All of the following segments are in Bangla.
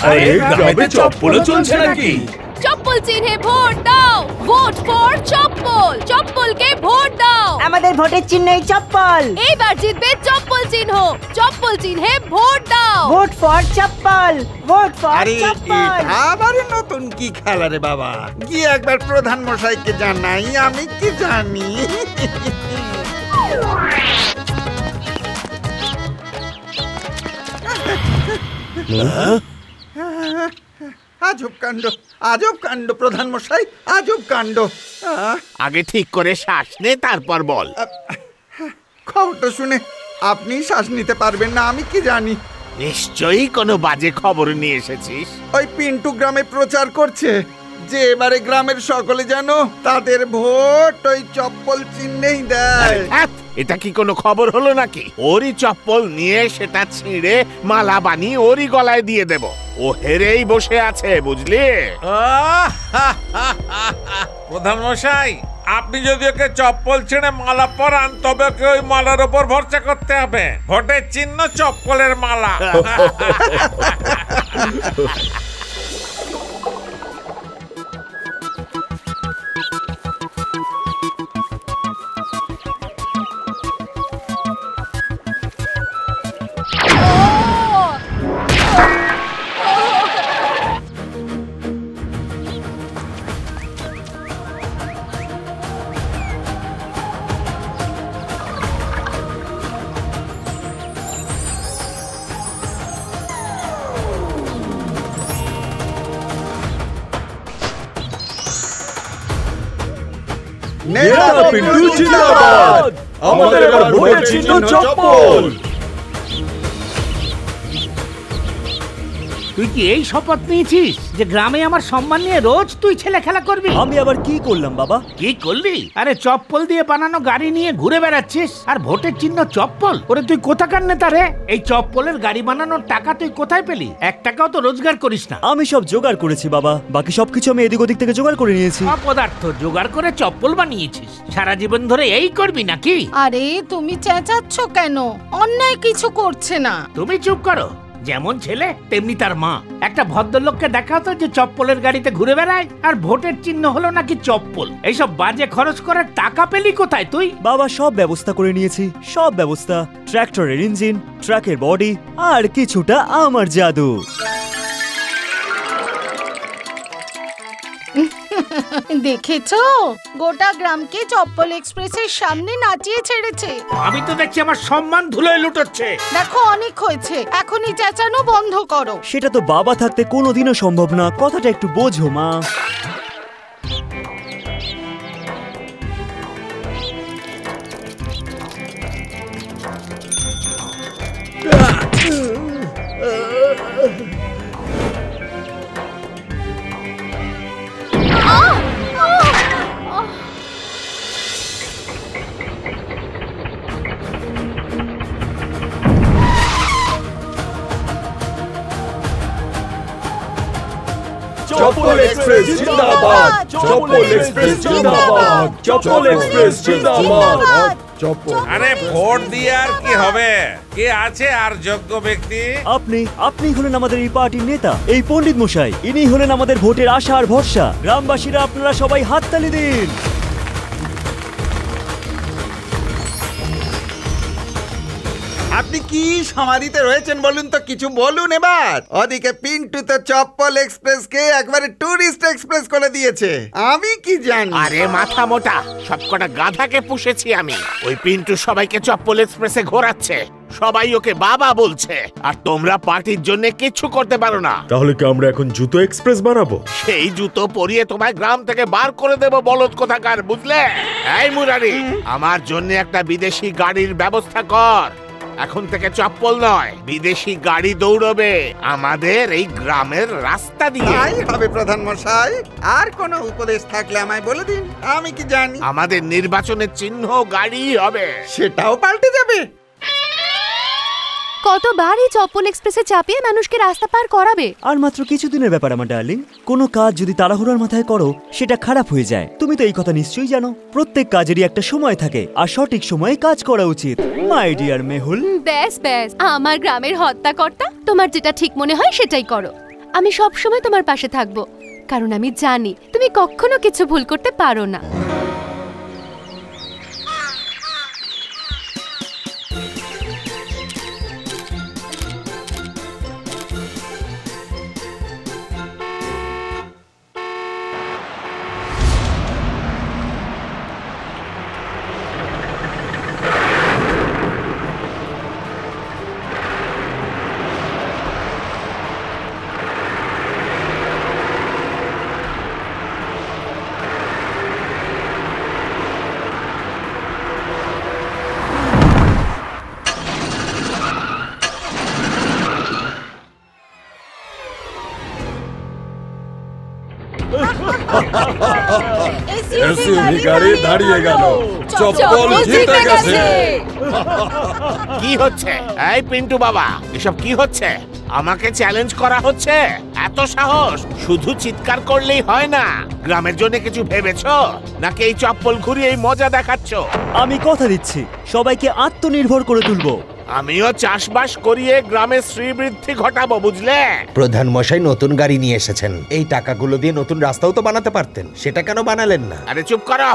আরে গ্রামে চপ্পল চলছে নাকি? চপ্পল চিহ্নে ভোট দাও, ভোট ফর চপ্পল, চপ্পলকে ভোট দাও। আমাদের ভোটের চিহ্নই চপ্পল। এইবার জিতবে চপ্পল চিহ্ন, চপ্পল চিহ্নে ভোট দাও। ভোট ফর চপ্পল, ভোট ফর চপ্পল। আবার নতুন কি খেলা রে বাবা? গিয়ে একবার প্রধান মশাইকে জানাই, আমি কি জানি। আজব কাণ্ড, আজব কাণ্ড প্রধান মশাই, আজব কাণ্ড। আগে ঠিক করে শ্বাস নে, তারপর বল। খবরটা শুনে আপনি শ্বাস নিতে পারবেন না, আমি কি জানি। নিশ্চয়ই কোনো বাজে খবর নিয়ে এসেছিস। ওই পিন্টু গ্রামে প্রচার করছে যে এবারে গ্রামের সকলে যেন তাদের ভোট ওই চপ্পল চিহ্নেই দেয়। এটা কি কোনো খবর হলো নাকি? ওরই চপ্পল নিয়ে সেটা ছিঁড়ে মালা বানিয়ে ওরই গলায় দিয়ে দেব। ও হেরেই বসে আছে, বুঝলি? প্রধান মশাই, আপনি যদি ওকে চপ্পল ছিঁড়ে মালা পরান, তবে ওকে ওই মালার উপর ভরসা করতে হবে। ভোটের চিহ্ন চপ্পলের মালা। নেতা পিন্টু জিন্দাবাদ। আমাদের এবার ভোটের চিহ্ন চপ্পল। তুই কি এই শপথ নিয়েছিস যে গ্রামে আমার সম্মান নিয়ে রোজ তুই ছেলে খেলা করবি? আমি আবার কি করলাম বাবা? কি করলি? আরে চপ্পল দিয়ে বানানো গাড়ি নিয়ে ঘুরে বেড়াচ্ছিস আর ভোটের চিহ্ন চপ্পল? ওরে তুই কোথাকার নেতা রে? এই চপ্পলের গাড়ি বানানোর টাকা তুই কোথায় পেলি? 1 টাকাও তো রোজগার করিস না। আমি সব জোগাড় করেছি বাবা, বাকি সবকিছু আমি এদিক ওদিক থেকে জোগাড় করে নিয়েছি। অপদার্থ জোগাড় করে চপ্পল বানিয়েছিস, সারা জীবন ধরে এই করবি নাকি? আরে তুমি চেঁচাচ্ছ কেন? অন্যায় কিছু করছে না। তুমি চুপ করো। যেমন ছেলে তেমনি তার মা। একটা ভদ্রলোককে দেখাও তো যে চপ্পলের গাড়িতে ঘুরে বেড়ায়, আর ভোটের চিহ্ন হলো নাকি চপ্পল। এইসব বাজে খরচ করার টাকা পেলি কোথায় তুই? বাবা সব ব্যবস্থা করে নিয়েছি, সব ব্যবস্থা। ট্রাক্টরের ইঞ্জিন, ট্রাকের বডি, আর কিছুটা আমার জাদু। দেখেছো, গোটা গ্রামকে চপ্পল এক্সপ্রেসের সামনে নাচিয়ে ছেড়েছে। আমি তো দেখছি আমার সম্মান ধুলোয় লুটোচ্ছে। দেখো অনেক হয়েছে, এখনই চেঁচানো বন্ধ করো। সেটা তো বাবা থাকতে কোনোদিনও সম্ভব না, কথাটা একটু বোঝো মা। চপ্পল এক্সপ্রেস জিন্দাবাদ। চপ্পল এক্সপ্রেস জিন্দাবাদ। চপ্পল এক্সপ্রেস জিন্দাবাদ। চপ্পল। আরে ভোট দিয়ে আর কি হবে? কে আছে আর যোগ্য ব্যক্তি? আপনি হলেন আমাদের এই পার্টির নেতা, এই পণ্ডিত মশাই। ইনি হলেন আমাদের ভোটের আশা আর ভরসা। গ্রামবাসীরা আপনারা সবাই হাততালি দিন। আপনি কি সমাধিতে রয়েছেন বলুন তো, কিছু বলুন এবার। ওদিকে পিন্টু তো চপ্পল এক্সপ্রেস কে একবারে টুরিস্ট এক্সপ্রেস করে দিয়েছে, আমি কি জানি। আরে মাথা মোটা, সবকটা গাধাকে পুষেছি আমি। ওই পিন্টু সবাইকে চপ্পল এক্সপ্রেসে ঘোরাচ্ছে, সবাই ওকে বাবা বলছে, আর তোমরা পার্টির জন্য কিছু করতে পারো না। তাহলে কি আমরা এখন জুতো এক্সপ্রেস বানাবো? সেই জুতো পরিয়ে তোমায় গ্রাম থেকে বার করে দেব, বলদ কোথাকার, বুঝলে? এই মুরারি, আমার জন্য একটা বিদেশি গাড়ির ব্যবস্থা কর। এখন থেকে চপ্পল নয়, বিদেশি গাড়ি দৌড়বে আমাদের এই গ্রামের রাস্তা দিয়ে। তাই হবে প্রধান মশাই। আর কোনো উপদেশ থাকলে আমায় বলে দিন, আমি কি জানি। আমাদের নির্বাচনের চিহ্ন গাড়ি হবে। সেটাও পাল্টে যাবে। কতবার এই চপ্পল এক্সপ্রেসে চাপিয়ে মানুষকে রাস্তা পার করাবে? আর মাত্র কিছুদিনের ব্যাপার আমার ডার্লিং। কোনো কাজ যদি তাড়াহুড়োর মাথায় করো, সেটা খারাপ হয়ে যায়। তুমি তো এই কথা নিশ্চয়ই জানো। প্রত্যেক কাজেরই একটা সময় থাকে, আর সঠিক সময়ে কাজ করা উচিত। My dear Mehul. ব্যাস ব্যাস, আমার গ্রামের হত্যাকর্তা, তোমার যেটা ঠিক মনে হয় সেটাই করো। আমি সব সময় তোমার পাশে থাকবো, কারণ আমি জানি তুমি কখনো কিছু ভুল করতে পারো না। এসইউভি গাড়ি দাঁড়িয়ে গেল, চপ্পল জিতে গেছে। কি হচ্ছে? এই পিন্টু বাবা, এসব কি হচ্ছে? আমাকে চ্যালেঞ্জ করা হচ্ছে? এত সাহস! শুধু চিৎকার করলেই হয় না, গ্রামের জন্য কিছু ভেবেছো নাকি এই চপ্পল ঘুরিয়ে এই মজা দেখাচ্ছ? আমি কথা দিচ্ছি সবাইকে আত্মনির্ভর করে তুলবো। আমিও চাষবাস করিয়ে গ্রামের শ্রীবৃদ্ধি ঘটাবো, বুঝলে? প্রধান মশাই নতুন গাড়ি নিয়ে এসেছেন, এই টাকাগুলো দিয়ে নতুন রাস্তাও তো বানাতে পারতেন, সেটা কেন বানালেন না? আরে চুপ করো!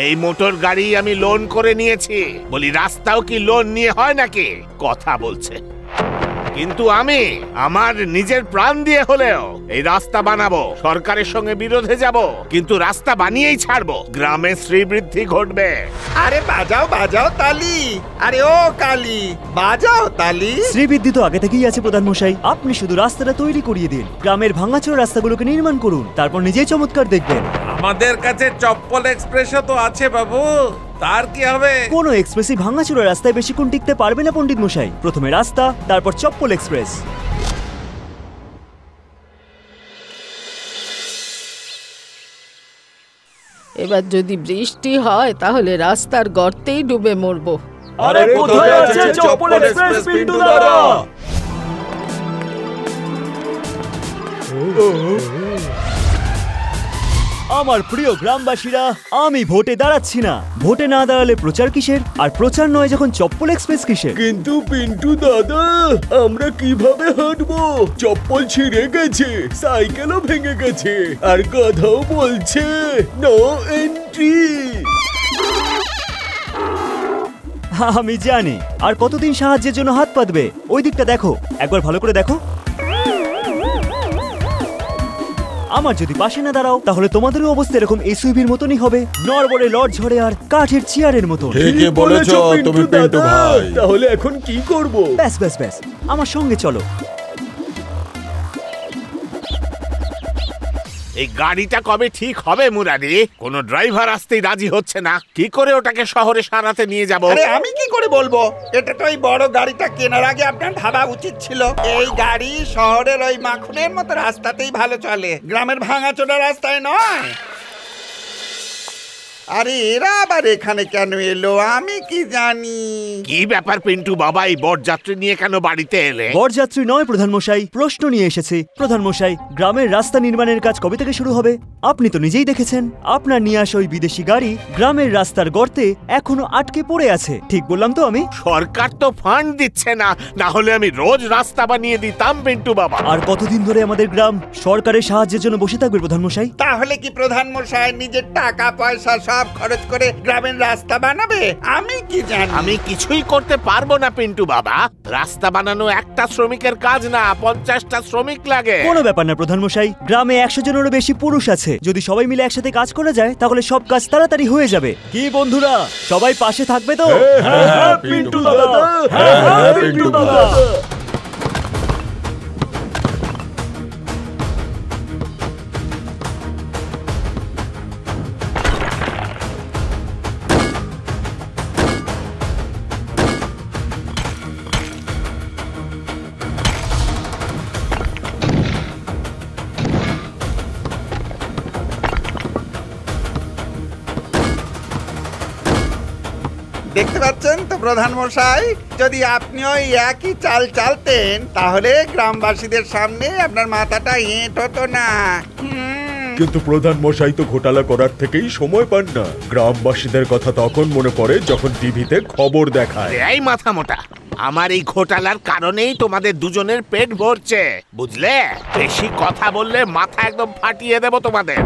এই মোটর গাড়ি আমি লোন করে নিয়েছি। বলি, রাস্তাও কি লোন নিয়ে হয় নাকি? কথা বলছে। কিন্তু আমি আমার নিজের প্রাণ দিয়ে হলেও এই রাস্তা বানাবো। সরকারের সঙ্গে বিরোধে যাব, কিন্তু রাস্তা বানিয়েই ছাড়বো। গ্রামে শ্রীবৃদ্ধি ঘটবে। আরে বাজাও বাজাও তালি, আরে ও কালি বাজাও তালি। শ্রীবৃদ্ধি তো আগে থেকেই আছে প্রধান মশাই, আপনি শুধু রাস্তাটা তৈরি করিয়ে দিন। গ্রামের ভাঙাচোরা রাস্তাগুলোকে নির্মাণ করুন, তারপর নিজেই চমৎকার দেখবেন। আমাদের কাছে চপ্পল এক্সপ্রেসও তো আছে বাবু, তার কি হবে? কোনো এক্সপ্রেসই ভাঙাচোরা রাস্তায় বেশিক্ষণ টিকতে পারবে না পণ্ডিত মশাই। প্রথমে রাস্তা, তারপর চপ্পল এক্সপ্রেস। এবার যদি বৃষ্টি হয় তাহলে রাস্তার গর্তেই ডুবে মরবো। আরে কোথায় আছে চপ্পল এক্সপ্রেস পিন্টু দাদা? আমার প্রিয় গ্রামবাসীরা, আমি ভোটে দাঁড়াচ্ছি না। ভোটে না দাঁড়ালে প্রচার কিসের? আর প্রচার নয় যখন চপ্পল এক্সপ্রেস কিসের? কিন্তু পিন্টু দাদা, আমরা কিভাবে হাঁটবো? চপ্পল ছিঁড়ে গেছে, সাইকেলও ভেঙে গেছে, আর গাধাও বলছে নো এন্ট্রি। আমি জানি। আর কতদিন সাহায্যের জন্য হাত পাতবে? ওই দিকটা দেখো, একবার ভালো করে দেখো। আমার যদি পাশে না দাঁড়াও তাহলে তোমাদেরও অবস্থা এরকম এসইউভির মতনই হবে, নড়বড়ে লড় ঝড়ে আর কাঠের চেয়ারের মতো। ঠিকই বলেছো তুমি পিন্টু ভাই। তাহলে এখন কি করব? ব্যাস ব্যাস ব্যাস, আমার সঙ্গে চলো। এই গাড়িটা কবে ঠিক হবে মুরারি? কোন ড্রাইভার আসতেই রাজি হচ্ছে না। কি করে ওটাকে শহরে সারাতে নিয়ে যাব? আরে আমি কি করে বলবো? এটা তো এই বড় গাড়িটা কেনার আগে আপনার ভাবা উচিত ছিল। এই গাড়ি শহরের ওই মাখনের মতো রাস্তাতেই ভালো চলে, গ্রামের ভাঙাচোরা রাস্তায় নয়। আরে এরা আবার এখানে কেন এলো আমি কি জানি। কি ব্যাপার পিন্টু বাবা, এই বরযাত্রী নিয়ে কেন বাড়িতে এলে? বরযাত্রী নয় প্রধান মশাই, প্রশ্ন নিয়ে এসেছে। প্রধান মশাই, গ্রামের রাস্তা নির্মাণের কাজ কবে থেকে শুরু হবে? আপনি তো নিজেই দেখেছেন, আপনার নিয়ে আসা ওই বিদেশি গাড়ি গ্রামের রাস্তার গর্তে এখনো আটকে পড়ে আছে। ঠিক বললাম তো আমি? সরকার তো ফান্ড দিচ্ছে না, না হলে আমি রোজ রাস্তা বানিয়ে দিতাম পিন্টু বাবা। আর কতদিন ধরে আমাদের গ্রাম সরকারের সাহায্যের জন্য বসে থাকবে প্রধান মশাই? তাহলে কি প্রধান মশাই নিজের টাকা পয়সা সব খরচ করে গ্রামের রাস্তা বানাবে? আমি কি জানি। আমি কিছুই করতে পারবো না পিন্টু বাবা। রাস্তা বানানো একটা শ্রমিকের কাজ না, 50টা শ্রমিক লাগে। কোনো ব্যাপার না প্রধান মশাই, গ্রামে 100 জনেরও বেশি পুরুষ আছে। যদি সবাই মিলে একসাথে কাজ করা যায় তাহলে সব কাজ তাড়াতাড়ি হয়ে যাবে। কি বন্ধুরা, সবাই পাশে থাকবে তো? হ্যাঁ পিন্টু দাদা, হ্যাঁ পিন্টু দাদা। দেখতে পাচ্ছেন তো প্রধান মশাই, যদি আপনিও একই চাল চালতেন তাহলে গ্রামবাসীদের সামনে আপনার মাথাটা হেঁট হতো না। কিন্তু প্রধান মশাই তো ঘোটালা করার থেকেই সময় পান না। গ্রামবাসীদের কথা তখন মনে পড়ে যখন টিভিতে খবর দেখায়। এই মাথা মোটা, আমার এই ঘোটালার কারণেই তোমাদের দুজনের পেট ভরছে, বুঝলে? বেশি কথা বললে মাথা একদম ফাটিয়ে দেব তোমাদের।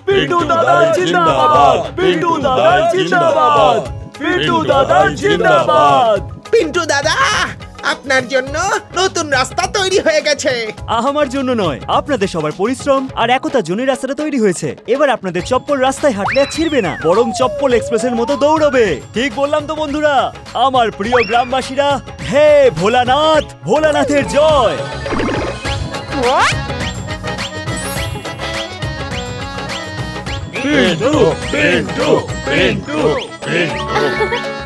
পিন্টু দাদা জিন্দাবাদ, পিন্টু দাদা জিন্দাবাদ, পিন্টু দাদা জিন্দাবাদ। পিন্টু দাদা, আপনার জন্য নতুন রাস্তা তৈরি হয়ে গেছে। আমার জন্য নয়, আপনাদের সবার পরিশ্রম আর একতার জন্য রাস্তাটা তৈরি হয়েছে। এবার আপনাদের চপ্পল রাস্তায় হাঁটলে আর ছিড়বে না, বরং চপ্পল এক্সপ্রেসের মতো দৌড়বে। ঠিক বললাম তো বন্ধুরা? আমার প্রিয় গ্রামবাসীরা, হে ভোলানাথ, ভোলানাথের জয়। পিন্টু, পিন্টু, পিন্টু, পিন্টু।